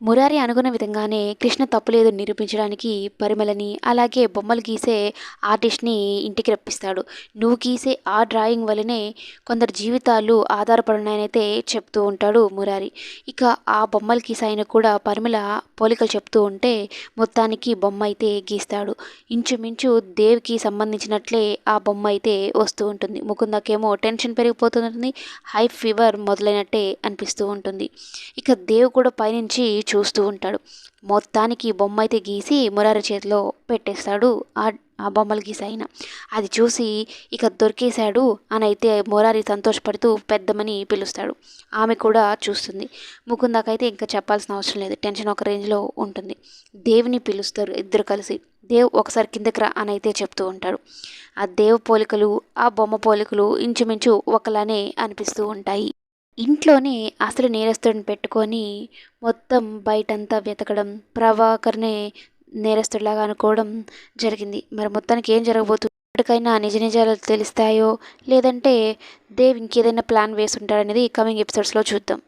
మురారి అనుకున్న విధంగానే కృష్ణ తప్పులేదు నిరూపించడానికి పరిమళని అలాగే బొమ్మలు గీసే ఆర్టిస్ట్ని ఇంటికి రప్పిస్తాడు. నువ్వు గీసే ఆ డ్రాయింగ్ వల్లనే కొందరు జీవితాలు ఆధారపడున్నాయనైతే చెప్తూ ఉంటాడు మురారి. ఇక ఆ బొమ్మలు గీసే ఆయన కూడా పరిమళ పోలికలు చెప్తూ ఉంటే మొత్తానికి బొమ్మ అయితే గీస్తాడు. ఇంచుమించు దేవ్కి సంబంధించినట్లే ఆ బొమ్మ అయితే వస్తూ ఉంటుంది. ముకుందకేమో టెన్షన్ పెరిగిపోతుంది, హై ఫీవర్ మొదలైనట్టే అనిపిస్తూ ఉంటుంది. ఇక దేవ్ కూడా పైనుంచి చూస్తూ ఉంటాడు. మొత్తానికి బొమ్మ అయితే గీసి మురారి చేతిలో పెట్టేస్తాడు. ఆ ఆ బొమ్మలు గీసాయన అది చూసి ఇక దొరికేశాడు అని అయితే మురారి సంతోషపడుతూ పెద్దమ్మని పిలుస్తాడు. ఆమె కూడా చూస్తుంది. ముకుందాకైతే ఇంకా చెప్పాల్సిన అవసరం లేదు, టెన్షన్ ఒక రేంజ్లో ఉంటుంది. దేవుని పిలుస్తారు ఇద్దరు కలిసి. దేవ్ ఒకసారి కిందకి రా అని అయితే చెప్తూ ఉంటాడు. ఆ దేవ్ పోలికలు ఆ బొమ్మ పోలికలు ఇంచుమించు ఒకలానే అనిపిస్తూ ఉంటాయి. ఇంట్లోనే అసలు నేరస్తుడిని పెట్టుకొని మొత్తం బయటంతా వెతకడం, ప్రభాకర్‌నే నేరస్తుడిలాగా అనుకోవడం జరిగింది. మరి మొత్తానికి ఏం జరగబోతుంది? ఇప్పటికైనా నిజ నిజాలు తెలుస్తాయో లేదంటే దేవ్ ఇంకేదైనా ప్లాన్ వేసుంటాడనేది కమింగ్ ఎపిసోడ్స్‌లో చూద్దాం.